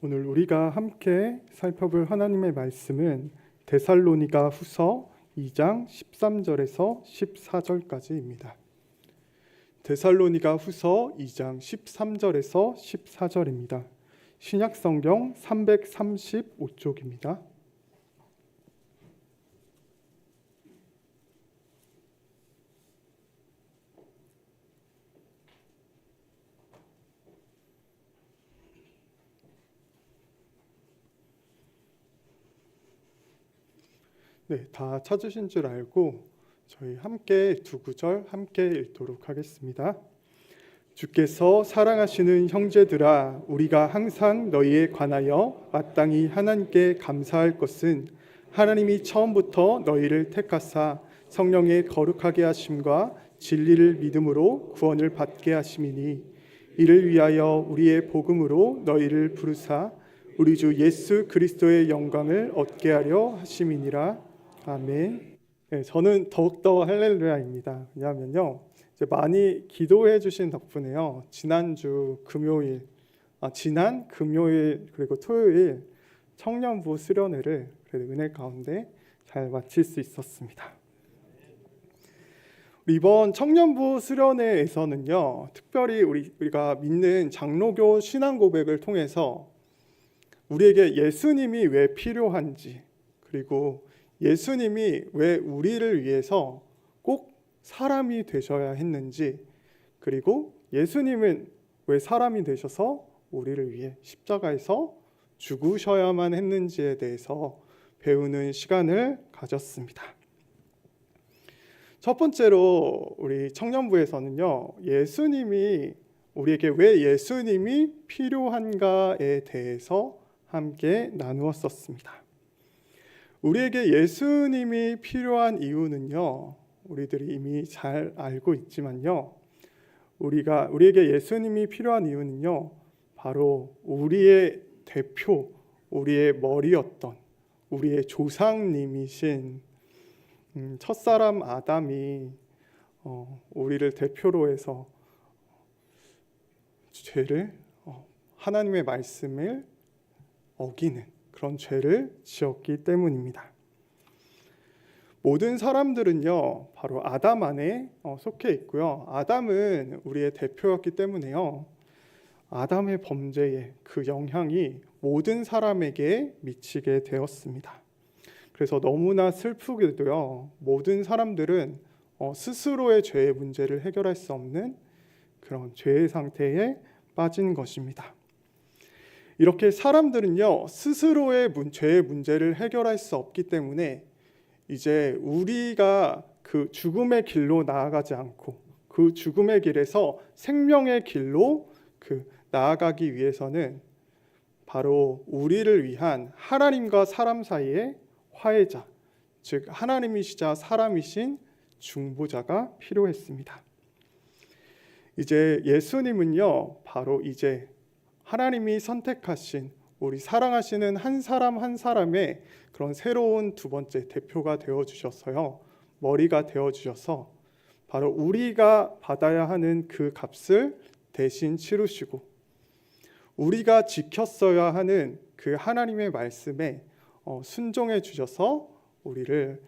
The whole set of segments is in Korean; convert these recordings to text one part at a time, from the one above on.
오늘 우리가 함께 살펴볼 하나님의 말씀은 데살로니가 후서 2장 13절에서 14절까지입니다. 데살로니가 후서 2장 13절에서 14절입니다. 신약성경 335쪽입니다. 네, 다 찾으신 줄 알고 저희 함께 두 구절 함께 읽도록 하겠습니다. 주께서 사랑하시는 형제들아, 우리가 항상 너희에 관하여 마땅히 하나님께 감사할 것은 하나님이 처음부터 너희를 택하사 성령의 거룩하게 하심과 진리를 믿음으로 구원을 받게 하심이니, 이를 위하여 우리의 복음으로 너희를 부르사 우리 주 예수 그리스도의 영광을 얻게 하려 하심이니라. 아멘. 네, 저는 더욱더 할렐루야입니다. 왜냐하면요, 이제 많이 기도해 주신 덕분에요, 지난 금요일 그리고 토요일 청년부 수련회를 그래도 은혜 가운데 잘 마칠 수 있었습니다. 이번 청년부 수련회에서는요, 특별히 우리가 믿는 장로교 신앙 고백을 통해서 우리에게 예수님이 왜 필요한지, 그리고 예수님이 왜 우리를 위해서 꼭 사람이 되셔야 했는지, 그리고 예수님은 왜 사람이 되셔서 우리를 위해 십자가에서 죽으셔야만 했는지에 대해서 배우는 시간을 가졌습니다. 첫 번째로 우리 청년부에서는요, 우리에게 왜 예수님이 필요한가에 대해서 함께 나누었었습니다. 우리에게 예수님이 필요한 이유는요, 우리들이 이미 잘 알고 있지만요, 우리에게 예수님이 필요한 이유는요, 바로 우리의 대표, 우리의 머리였던 우리의 조상님이신 첫사람 아담이 우리를 대표로 해서 하나님의 말씀을 어기는 그런 죄를 지었기 때문입니다. 모든 사람들은요, 바로 아담 안에 속해 있고요, 아담은 우리의 대표였기 때문에요, 아담의 범죄의 그 영향이 모든 사람에게 미치게 되었습니다. 그래서 너무나 슬프게도요, 모든 사람들은 스스로의 죄의 문제를 해결할 수 없는 그런 죄의 상태에 빠진 것입니다. 이렇게 사람들은요, 스스로의 죄의 문제를 해결할 수 없기 때문에 이제 우리가 그 죽음의 길로 나아가지 않고 그 죽음의 길에서 생명의 길로 나아가기 위해서는 바로 우리를 위한 하나님과 사람 사이의 화해자, 즉 하나님이시자 사람이신 중보자가 필요했습니다. 이제 예수님은요, 바로 이제 하나님이 선택하신 우리 사랑하시는 한 사람 한 사람의 그런 새로운 두 번째 대표가 되어주셔서요, 머리가 되어주셔서 바로 우리가 받아야 하는 그 값을 대신 치르시고, 우리가 지켰어야 하는 그 하나님의 말씀에 순종해 주셔서 우리를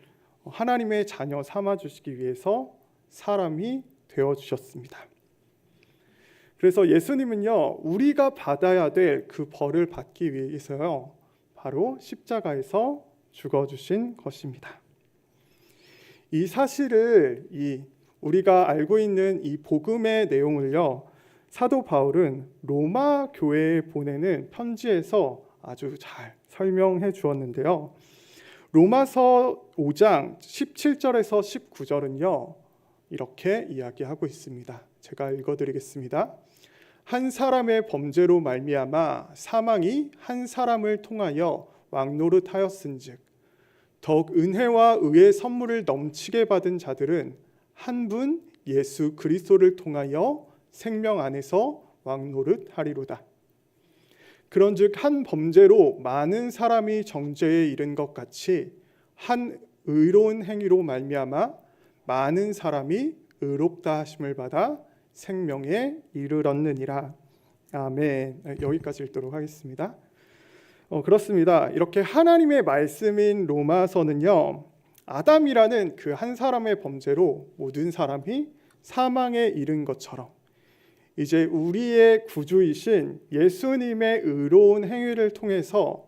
하나님의 자녀 삼아주시기 위해서 사람이 되어주셨습니다. 그래서 예수님은요, 우리가 받아야 될 그 벌을 받기 위해서요, 바로 십자가에서 죽어주신 것입니다. 이 사실을, 우리가 알고 있는 이 복음의 내용을요, 사도 바울은 로마 교회에 보내는 편지에서 아주 잘 설명해 주었는데요, 로마서 5장 17절에서 19절은요 이렇게 이야기하고 있습니다. 제가 읽어드리겠습니다. 한 사람의 범죄로 말미암아 사망이 한 사람을 통하여 왕노릇하였은즉 더욱 은혜와 의의 선물을 넘치게 받은 자들은 한 분 예수 그리스도를 통하여 생명 안에서 왕노릇하리로다. 그런즉 한 범죄로 많은 사람이 정죄에 이른 것 같이 한 의로운 행위로 말미암아 많은 사람이 의롭다 하심을 받아 생명에 이르렀느니라. 아멘. 여기까지 읽도록 하겠습니다. 그렇습니다. 이렇게 하나님의 말씀인 로마서는요, 아담이라는 그 한 사람의 범죄로 모든 사람이 사망에 이른 것처럼 이제 우리의 구주이신 예수님의 의로운 행위를 통해서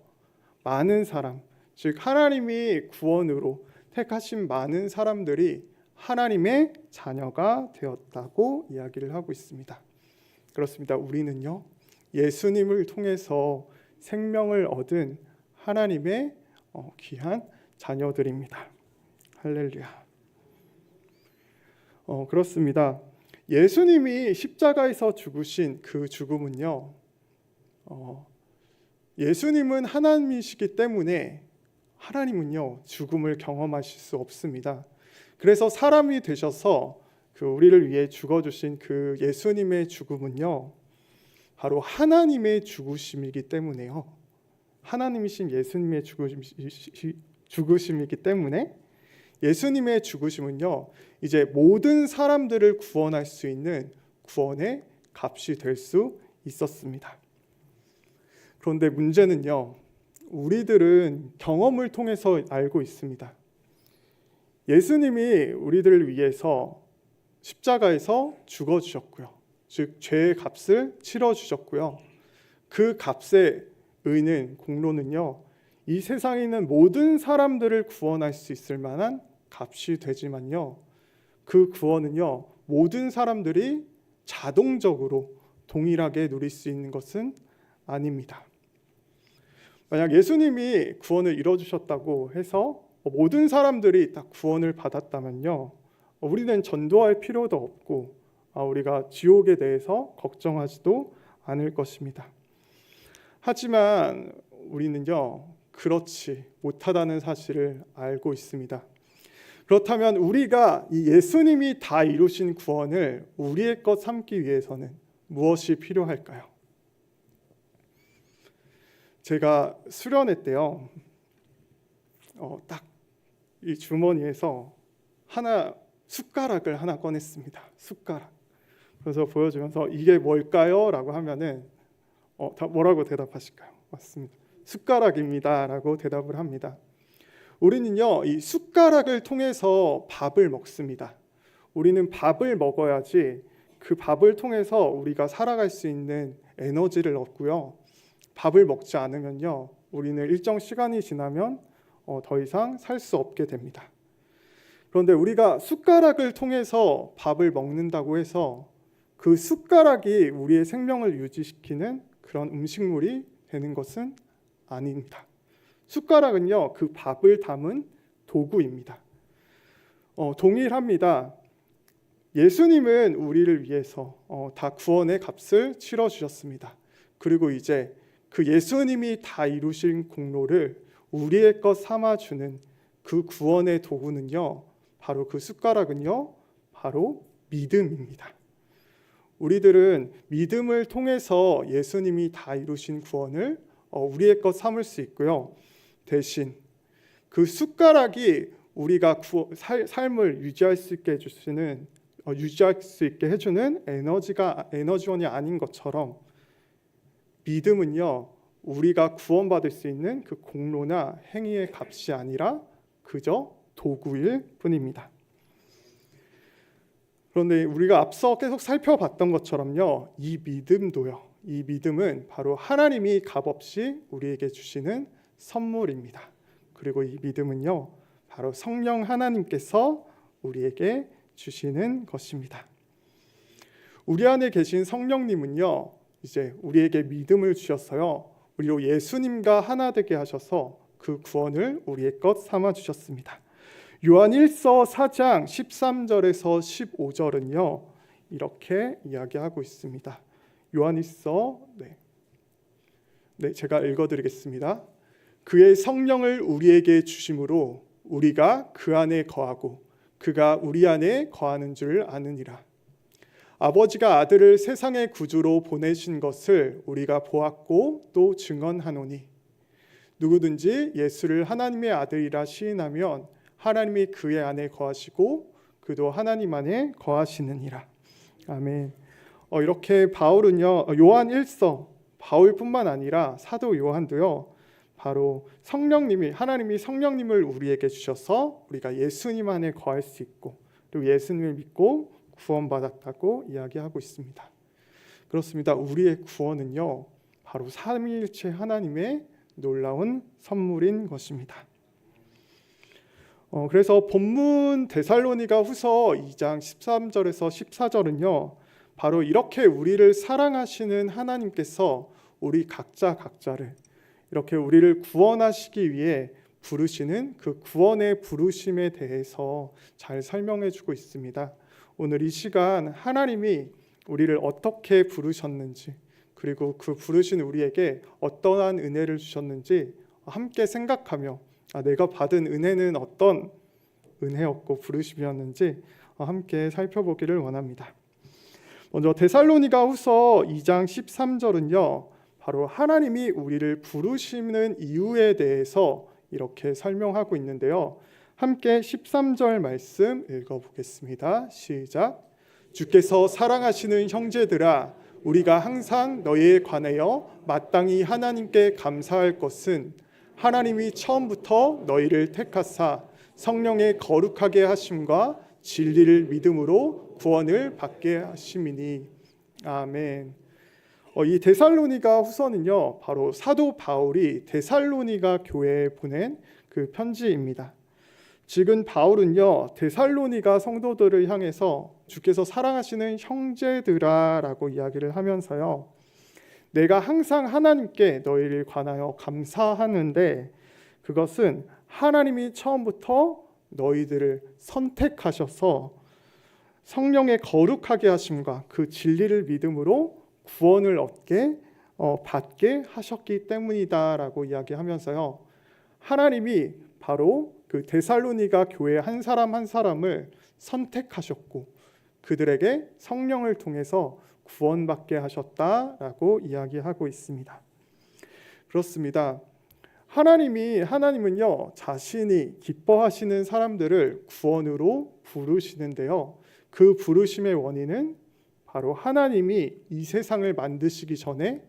많은 사람, 즉 하나님이 구원으로 택하신 많은 사람들이 하나님의 자녀가 되었다고 이야기를 하고 있습니다. 그렇습니다. 우리는요, 예수님을 통해서 생명을 얻은 하나님의 귀한 자녀들입니다. 할렐루야. 그렇습니다. 예수님이 십자가에서 죽으신 그 죽음은요, 예수님은 하나님이시기 때문에 하나님은요 죽음을 경험하실 수 없습니다. 그래서 사람이 되셔서 그 우리를 위해 죽어주신 그 예수님의 죽음은요 바로 하나님의 죽으심이기 때문에요. 하나님이신 예수님의 죽으심이기 때문에 예수님의 죽으심은요 이제 모든 사람들을 구원할 수 있는 구원의 값이 될 수 있었습니다. 그런데 문제는요, 우리들은 경험을 통해서 알고 있습니다. 예수님이 우리들을 위해서 십자가에서 죽어주셨고요, 즉 죄의 값을 치러주셨고요, 그 값의 의는 공로는요 이 세상에 있는 모든 사람들을 구원할 수 있을 만한 값이 되지만요, 그 구원은요 모든 사람들이 자동적으로 동일하게 누릴 수 있는 것은 아닙니다. 만약 예수님이 구원을 이뤄주셨다고 해서 모든 사람들이 다 구원을 받았다면요, 우리는 전도할 필요도 없고 우리가 지옥에 대해서 걱정하지도 않을 것입니다. 하지만 우리는요 그렇지 못하다는 사실을 알고 있습니다. 그렇다면 우리가 이 예수님이 다 이루신 구원을 우리의 것 삼기 위해서는 무엇이 필요할까요? 제가 수련회 때요, 딱 이 주머니에서 숟가락을 하나 꺼냈습니다. 숟가락. 그래서 보여주면서 이게 뭘까요? 라고 하면은 뭐라고 대답하실까요? 맞습니다. 숟가락입니다. 라고 대답을 합니다. 우리는요, 이 숟가락을 통해서 밥을 먹습니다. 우리는 밥을 먹어야지 그 밥을 통해서 우리가 살아갈 수 있는 에너지를 얻고요. 밥을 먹지 않으면요, 우리는 일정 시간이 지나면 더 이상 살 수 없게 됩니다. 그런데 우리가 숟가락을 통해서 밥을 먹는다고 해서 그 숟가락이 우리의 생명을 유지시키는 그런 음식물이 되는 것은 아닙니다. 숟가락은요 그 밥을 담은 도구입니다. 동일합니다. 예수님은 우리를 위해서 다 구원의 값을 치러주셨습니다. 그리고 이제 그 예수님이 다 이루신 공로를 우리의 것 삼아주는 그 구원의 도구는요, 바로 그 숟가락은요, 바로 믿음입니다. 우리들은 믿음을 통해서 예수님이 다 이루신 구원을 우리의 것 삼을 수 있고요. 대신 그 숟가락이 우리가 삶을 유지할 수 있게 해주는 에너지원이 아닌 것처럼 믿음은요, 우리가 구원받을 수 있는 그 공로나 행위의 값이 아니라 그저 도구일 뿐입니다. 그런데 우리가 앞서 계속 살펴봤던 것처럼요, 이 믿음은 바로 하나님이 값없이 우리에게 주시는 선물입니다. 그리고 이 믿음은요, 바로 성령 하나님께서 우리에게 주시는 것입니다. 우리 안에 계신 성령님은요, 이제 우리에게 믿음을 주셨어요. 우리로 예수님과 하나 되게 하셔서 그 구원을 우리의 것 삼아 주셨습니다. 요한 1서 4장 13절에서 15절은요 이렇게 이야기하고 있습니다. 요한 1서 제가 읽어드리겠습니다. 그의 성령을 우리에게 주심으로 우리가 그 안에 거하고 그가 우리 안에 거하는 줄 아느니라. 아버지가 아들을 세상의 구주로 보내신 것을 우리가 보았고 또 증언하노니 누구든지 예수를 하나님의 아들이라 시인하면 하나님이 그의 안에 거하시고 그도 하나님 안에 거하시느니라. 아멘. 이렇게 바울은요, 요한 1서 바울뿐만 아니라 사도 요한도요, 바로 성령님이 하나님이 성령님을 우리에게 주셔서 우리가 예수님 안에 거할 수 있고 또 예수님을 믿고 구원받았다고 이야기하고 있습니다. 그렇습니다. 우리의 구원은요, 바로 삼위일체 하나님의 놀라운 선물인 것입니다. 그래서 본문 데살로니가 후서 2장 13절에서 14절은요, 바로 이렇게 우리를 사랑하시는 하나님께서 우리 각자를 이렇게 우리를 구원하시기 위해 부르시는 그 구원의 부르심에 대해서 잘 설명해 주고 있습니다. 오늘 이 시간 하나님이 우리를 어떻게 부르셨는지, 그리고 그 부르신 우리에게 어떠한 은혜를 주셨는지 함께 생각하며 내가 받은 은혜는 어떤 은혜였고 부르심이었는지 함께 살펴보기를 원합니다. 먼저 데살로니가 후서 2장 13절은요, 바로 하나님이 우리를 부르시는 이유에 대해서 이렇게 설명하고 있는데요. 함께 13절 말씀 읽어보겠습니다. 시작. 주께서 사랑하시는 형제들아, 우리가 항상 너희에 관하여 마땅히 하나님께 감사할 것은 하나님이 처음부터 너희를 택하사 성령의 거룩하게 하심과 진리를 믿음으로 구원을 받게 하심이니. 아멘. 이 데살로니가 후서는요, 바로 사도 바울이 데살로니가 교회에 보낸 그 편지입니다. 지금 바울은요, 데살로니가 성도들을 향해서 주께서 사랑하시는 형제들아라고 이야기를 하면서요, 내가 항상 하나님께 너희를 관하여 감사하는데 그것은 하나님이 처음부터 너희들을 선택하셔서 성령의 거룩하게 하심과 그 진리를 믿음으로 구원을 받게 하셨기 때문이다라고 이야기하면서요, 하나님이 바로 그 데살로니가 교회 한 사람 한 사람을 선택하셨고 그들에게 성령을 통해서 구원받게 하셨다라고 이야기하고 있습니다. 그렇습니다. 하나님은요, 자신이 기뻐하시는 사람들을 구원으로 부르시는데요, 그 부르심의 원인은 바로 하나님이 이 세상을 만드시기 전에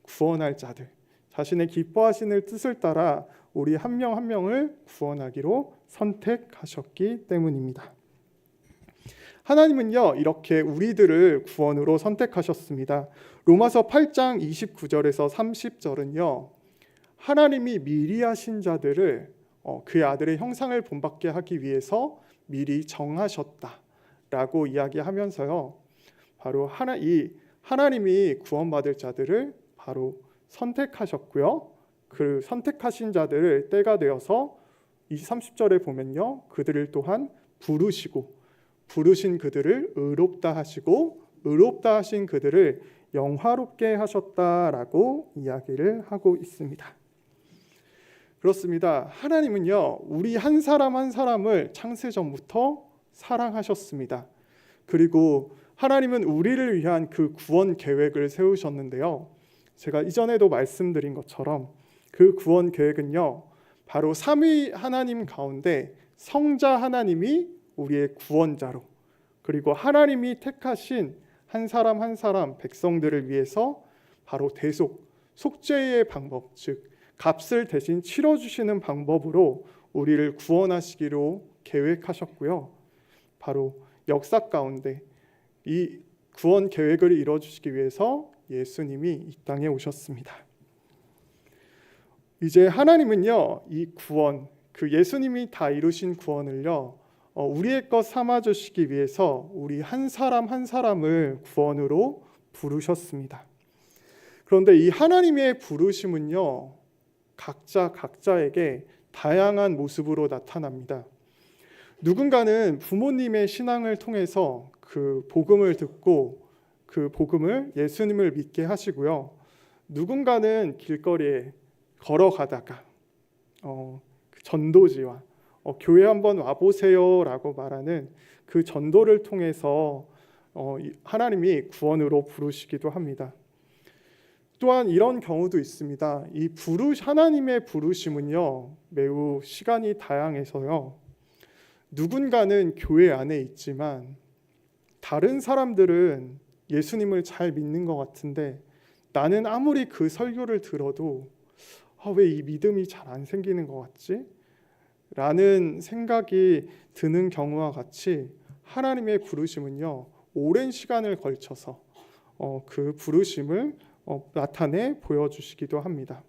구원할 자들, 자신의 기뻐하시는 뜻을 따라 우리 한 명 한 명을 구원하기로 선택하셨기 때문입니다. 하나님은요, 이렇게 우리들을 구원으로 선택하셨습니다. 로마서 8장 29절에서 30절은요, 하나님이 미리 하신 자들을 그의 아들의 형상을 본받게 하기 위해서 미리 정하셨다라고 이야기하면서요, 바로 하나님이 구원받을 자들을 바로 선택하셨고요, 그 선택하신 자들을 때가 되어서 30절에 보면요, 그들을 또한 부르신 그들을 의롭다 하시고 의롭다 하신 그들을 영화롭게 하셨다라고 이야기를 하고 있습니다. 그렇습니다. 하나님은요, 우리 한 사람 한 사람을 창세 전부터 사랑하셨습니다. 그리고 하나님은 우리를 위한 그 구원 계획을 세우셨는데요, 제가 이전에도 말씀드린 것처럼 그 구원 계획은요, 바로 삼위 하나님 가운데 성자 하나님이 우리의 구원자로, 그리고 하나님이 택하신 한 사람 한 사람 백성들을 위해서 바로 속죄의 방법, 즉 값을 대신 치러주시는 방법으로 우리를 구원하시기로 계획하셨고요, 바로 역사 가운데 이 구원 계획을 이루어주시기 위해서 예수님이 이 땅에 오셨습니다. 이제 하나님은요, 이 구원, 그 예수님이 다 이루신 구원을요, 우리의 것 삼아주시기 위해서 우리 한 사람 한 사람을 구원으로 부르셨습니다. 그런데 이 하나님의 부르심은요, 각자에게 다양한 모습으로 나타납니다. 누군가는 부모님의 신앙을 통해서 그 복음을 듣고 그 복음을 예수님을 믿게 하시고요, 누군가는 길거리에 걸어가다가 그 전도지와 교회 한번 와보세요라고 말하는 그 전도를 통해서 하나님이 구원으로 부르시기도 합니다. 또한 이런 경우도 있습니다. 하나님의 부르심은요, 매우 시간이 다양해서요, 누군가는 교회 안에 있지만 다른 사람들은 예수님을 잘 믿는 것 같은데 나는 아무리 그 설교를 들어도 왜 이 믿음이 잘 안 생기는 것 같지? 라는 생각이 드는 경우와 같이 하나님의 부르심은요, 오랜 시간을 걸쳐서 그 부르심을 나타내 보여주시기도 합니다.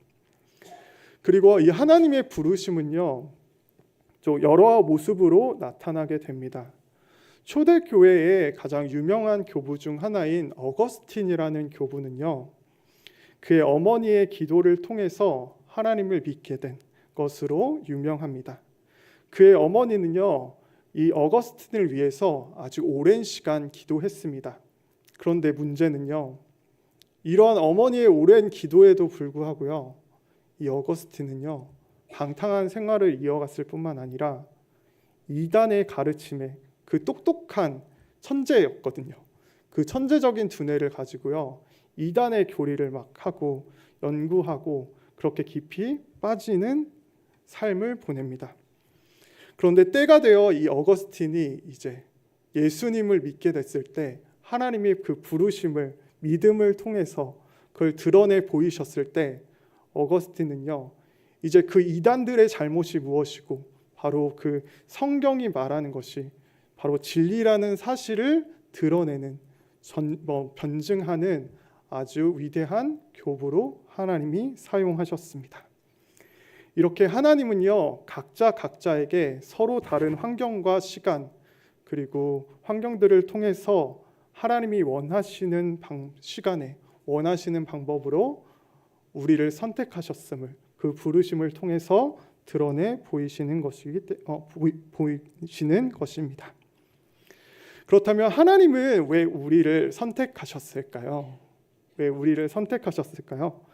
그리고 이 하나님의 부르심은요, 또 여러 모습으로 나타나게 됩니다. 초대교회의 가장 유명한 교부 중 하나인 어거스틴이라는 교부는요, 그의 어머니의 기도를 통해서 하나님을 믿게 된 것으로 유명합니다. 그의 어머니는요, 이 어거스틴을 위해서 아주 오랜 시간 기도했습니다. 그런데 문제는요, 이러한 어머니의 오랜 기도에도 불구하고요, 이 어거스틴은요, 방탕한 생활을 이어갔을 뿐만 아니라 이단의 가르침에 그 똑똑한 천재였거든요. 그 천재적인 두뇌를 가지고요, 이단의 교리를 막 하고 연구하고 그렇게 깊이 빠지는 삶을 보냅니다. 그런데 때가 되어 이 어거스틴이 이제 예수님을 믿게 됐을 때, 하나님이 그 부르심을 믿음을 통해서 그걸 드러내 보이셨을 때, 어거스틴은요, 이제 그 이단들의 잘못이 무엇이고 바로 그 성경이 말하는 것이 바로 진리라는 사실을 드러내는 변증하는 아주 위대한 교부로 하나님이 사용하셨습니다. 이렇게 하나님은요, 각자에게 서로 다른 환경과 시간, 그리고 환경들을 통해서 하나님이 원하시는 시간에 원하시는 방법으로 우리를 선택하셨음을 그 부르심을 통해서 드러내 보이시는 것입니다. 그렇다면 하나님은 왜 우리를 선택하셨을까요? 왜 우리를 선택하셨을까요?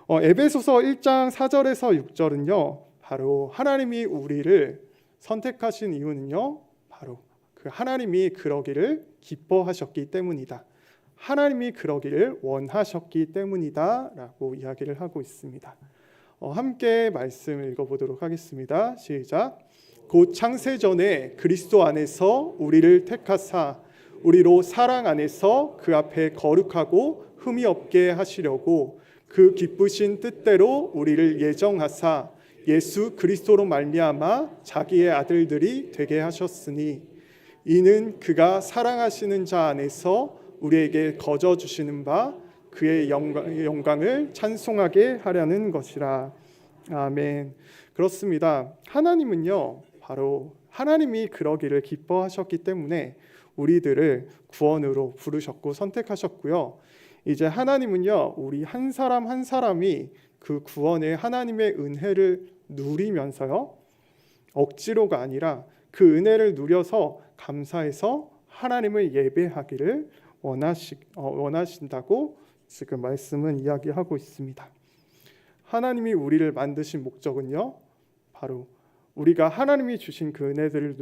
에베소서 1장 4절에서 6절은요, 바로 하나님이 우리를 선택하신 이유는요, 바로 그 하나님이 그러기를 기뻐하셨기 때문이다. 하나님이 그러기를 원하셨기 때문이다 라고 이야기를 하고 있습니다. 함께 말씀 읽어보도록 하겠습니다. 시작. 곧 창세전에 그리스도 안에서 우리를 택하사 우리로 사랑 안에서 그 앞에 거룩하고 흠이 없게 하시려고 그 기쁘신 뜻대로 우리를 예정하사 예수 그리스도로 말미암아 자기의 아들들이 되게 하셨으니 이는 그가 사랑하시는 자 안에서 우리에게 거저 주시는 바 그의 영광을 찬송하게 하려는 것이라. 아멘. 그렇습니다. 하나님은요, 바로 하나님이 그러기를 기뻐하셨기 때문에 우리들을 구원으로 부르셨고 선택하셨고요. 이제 하나님은요, 우리 한 사람 한 사람이 그 구원의 하나님의 은혜를 누리면서요, 억지로가 아니라 그 은혜를 누려서 감사해서 하나님을 예배하기를 원하신다고 지금 말씀은 이야기하고 있습니다. 하나님이 우리를 만드신 목적은요, 바로 우리가 하나님이 주신 그 은혜들을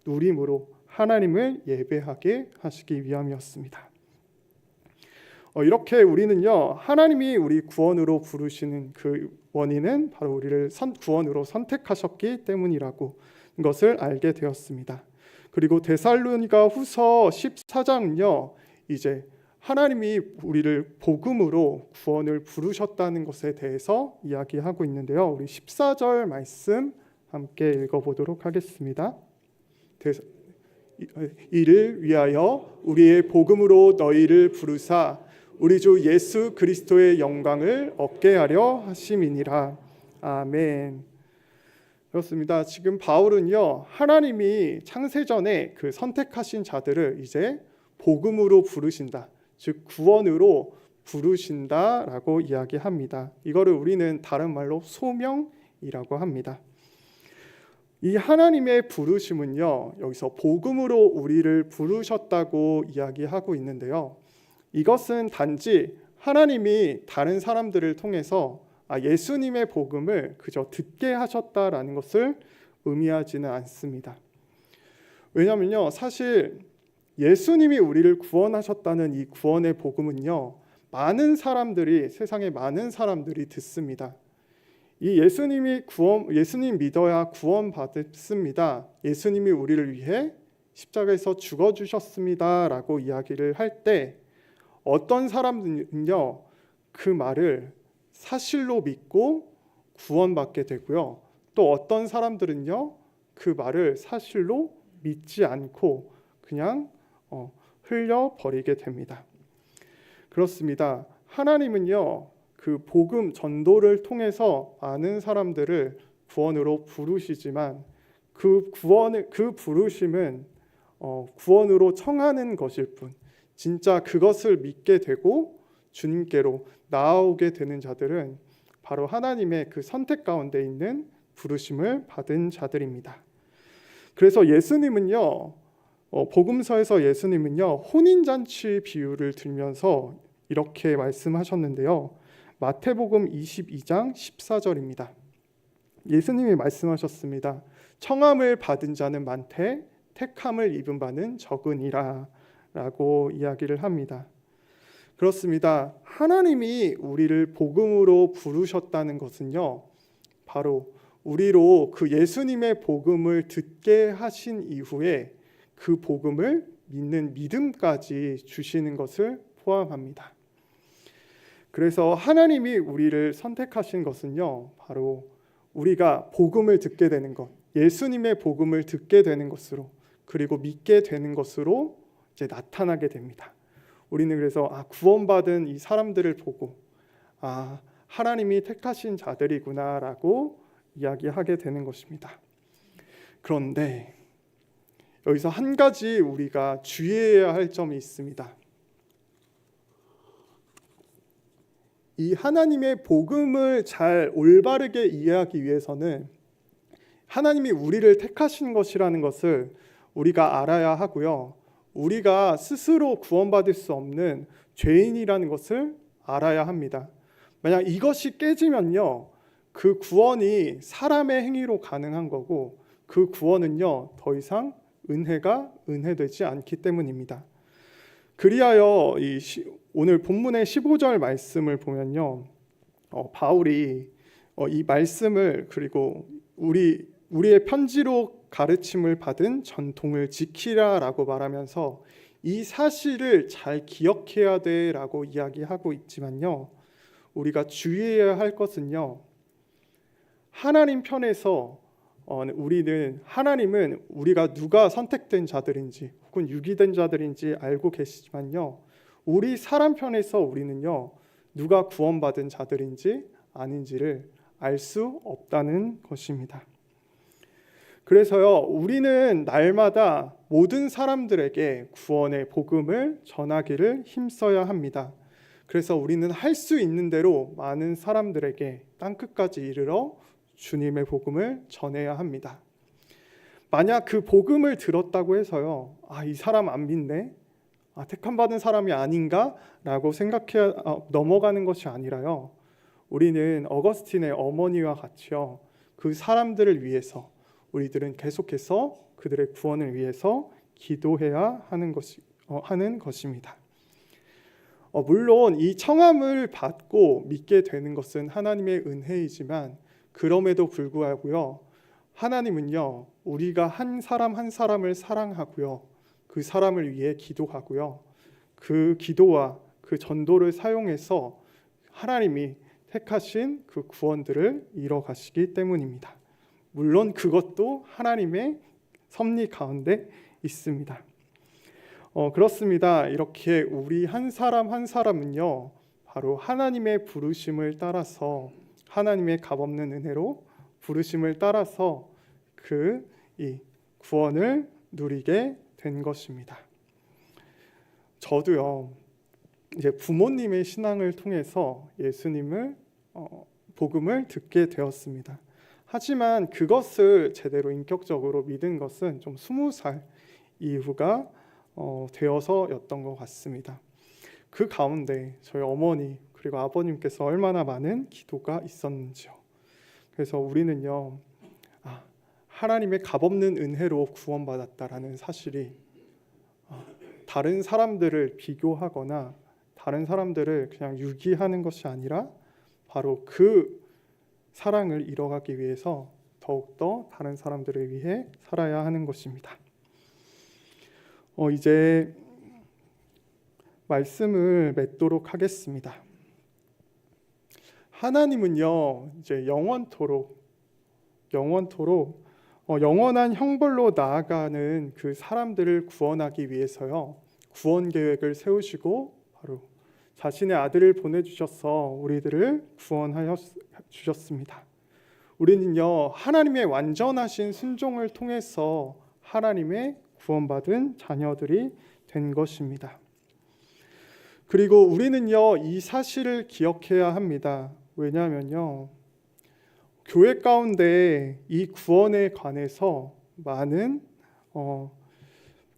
누림으로 하나님을 예배하게 하시기 위함이었습니다. 이렇게 우리는요, 하나님이 우리 구원으로 부르시는 그 원인은 바로 우리를 구원으로 선택하셨기 때문이라고 것을 알게 되었습니다. 그리고 데살로니가 후서 14장은요, 이제 하나님이 우리를 복음으로 구원을 부르셨다는 것에 대해서 이야기하고 있는데요. 우리 14절 말씀 함께 읽어보도록 하겠습니다. 이를 위하여 우리의 복음으로 너희를 부르사 우리 주 예수 그리스도의 영광을 얻게 하려 하심이니라. 아멘. 그렇습니다. 지금 바울은요, 하나님이 창세전에 그 선택하신 자들을 이제 복음으로 부르신다, 즉 구원으로 부르신다라고 이야기합니다. 이거를 우리는 다른 말로 소명이라고 합니다. 이 하나님의 부르심은요, 여기서 복음으로 우리를 부르셨다고 이야기하고 있는데요, 이것은 단지 하나님이 다른 사람들을 통해서 예수님의 복음을 그저 듣게 하셨다라는 것을 의미하지는 않습니다. 왜냐하면요, 사실 예수님이 우리를 구원하셨다는 이 구원의 복음은요, 세상의 많은 사람들이 듣습니다. 이 예수님 믿어야 구원받습니다. 예수님이 우리를 위해 십자가에서 죽어주셨습니다라고 이야기를 할 때 어떤 사람들은요, 그 말을 사실로 믿고 구원받게 되고요. 또 어떤 사람들은요, 그 말을 사실로 믿지 않고 그냥 흘려버리게 됩니다. 그렇습니다. 하나님은요, 그 복음 전도를 통해서 많은 사람들을 구원으로 부르시지만 그 부르심은 구원으로 청하는 것일 뿐, 진짜 그것을 믿게 되고 주님께로 나아오게 되는 자들은 바로 하나님의 그 선택 가운데 있는 부르심을 받은 자들입니다. 그래서 예수님은요, 복음서에서 예수님은요, 혼인잔치 비유를 들면서 이렇게 말씀하셨는데요. 마태복음 22장 14절입니다. 예수님이 말씀하셨습니다. 청함을 받은 자는 많되 택함을 입은 바는 적으니라 라고 이야기를 합니다. 그렇습니다. 하나님이 우리를 복음으로 부르셨다는 것은요, 바로 우리로 그 예수님의 복음을 듣게 하신 이후에 그 복음을 믿는 믿음까지 주시는 것을 포함합니다. 그래서 하나님이 우리를 선택하신 것은요, 바로 우리가 복음을 듣게 되는 것, 예수님의 복음을 듣게 되는 것으로, 그리고 믿게 되는 것으로 이제 나타나게 됩니다. 우리는 그래서 구원받은 이 사람들을 보고 하나님이 택하신 자들이구나라고 이야기하게 되는 것입니다. 그런데 여기서 한 가지 우리가 주의해야 할 점이 있습니다. 이 하나님의 복음을 잘 올바르게 이해하기 위해서는 하나님이 우리를 택하신 것이라는 것을 우리가 알아야 하고요. 우리가 스스로 구원받을 수 없는 죄인이라는 것을 알아야 합니다. 만약 이것이 깨지면요, 그 구원이 사람의 행위로 가능한 거고 그 구원은요, 더 이상 은혜가 은혜되지 않기 때문입니다. 그리하여 오늘 본문의 15절 말씀을 보면요, 바울이 이 말씀을, 그리고 우리의 편지로 가르침을 받은 전통을 지키라라고 말하면서 이 사실을 잘 기억해야 돼라고 이야기하고 있지만요, 우리가 주의해야 할 것은요, 하나님 편에서 하나님은 우리가 누가 선택된 자들인지 혹은 유기된 자들인지 알고 계시지만요, 우리 사람 편에서 우리는요, 누가 구원받은 자들인지 아닌지를 알 수 없다는 것입니다. 그래서요, 우리는 날마다 모든 사람들에게 구원의 복음을 전하기를 힘써야 합니다. 그래서 우리는 할 수 있는 대로 많은 사람들에게 땅끝까지 이르러 주님의 복음을 전해야 합니다. 만약 그 복음을 들었다고 해서요, 이 사람 안 믿네, 택함 받은 사람이 아닌가 라고 생각해 넘어가는 것이 아니라요, 우리는 어거스틴의 어머니와 같이요, 그 사람들을 위해서 우리들은 계속해서 그들의 구원을 위해서 기도해야 하는 것입니다. 물론 이 청함을 받고 믿게 되는 것은 하나님의 은혜이지만, 그럼에도 불구하고요, 하나님은요, 우리가 한 사람 한 사람을 사랑하고요, 그 사람을 위해 기도하고요, 그 기도와 그 전도를 사용해서 하나님이 택하신 그 구원들을 이뤄가시기 때문입니다. 물론 그것도 하나님의 섭리 가운데 있습니다. 그렇습니다. 이렇게 우리 한 사람 한 사람은요, 바로 하나님의 부르심을 따라서, 하나님의 값없는 은혜로 부르심을 따라서 이 구원을 누리게 된 것입니다. 저도요, 이제 부모님의 신앙을 통해서 예수님을 복음을 듣게 되었습니다. 하지만 그것을 제대로 인격적으로 믿은 것은 좀 20살 이후가 되어서였던 것 같습니다. 그 가운데 저희 어머니 그리고 아버님께서 얼마나 많은 기도가 있었는지요. 그래서 우리는요, 하나님의 값없는 은혜로 구원받았다라는 사실이 다른 사람들을 비교하거나 다른 사람들을 그냥 유기하는 것이 아니라 바로 그 사랑을 이뤄가기 위해서 더욱더 다른 사람들을 위해 살아야 하는 것입니다. 이제 말씀을 맺도록 하겠습니다. 하나님은요, 이제 영원토록 영원한 형벌로 나아가는 그 사람들을 구원하기 위해서요, 구원 계획을 세우시고 바로 자신의 아들을 보내주셔서 우리들을 구원하여 주셨습니다. 우리는요, 하나님의 완전하신 순종을 통해서 하나님의 구원받은 자녀들이 된 것입니다. 그리고 우리는요, 이 사실을 기억해야 합니다. 왜냐하면요, 교회 가운데 이 구원에 관해서 많은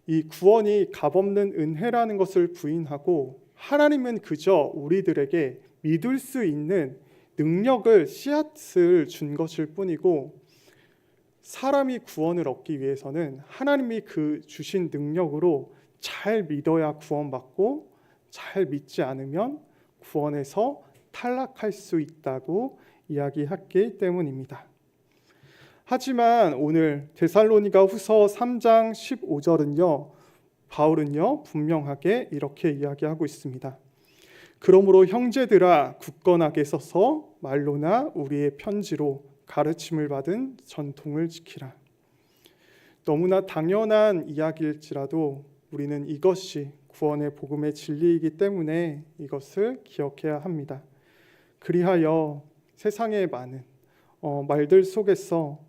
이 구원이 값없는 은혜라는 것을 부인하고, 하나님은 그저 우리들에게 믿을 수 있는 능력을, 씨앗을 준 것일 뿐이고, 사람이 구원을 얻기 위해서는 하나님이 그 주신 능력으로 잘 믿어야 구원받고, 잘 믿지 않으면 구원에서 탈락할 수 있다고 이야기했기 때문입니다. 하지만 오늘 데살로니가 후서 3장 15절은요, 바울은요 분명하게 이렇게 이야기하고 있습니다. 그러므로 형제들아, 굳건하게 서서 말로나 우리의 편지로 가르침을 받은 전통을 지키라. 너무나 당연한 이야기일지라도 우리는 이것이 구원의 복음의 진리이기 때문에 이것을 기억해야 합니다. 그리하여 세상의 많은 말들 속에서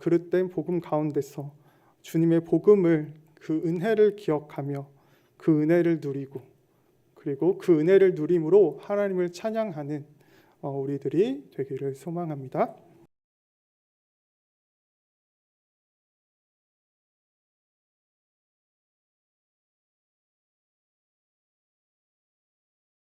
그릇된 복음 가운데서 주님의 복음을, 그 은혜를 기억하며 그 은혜를 누리고, 그리고 그 은혜를 누림으로 하나님을 찬양하는 우리들이 되기를 소망합니다.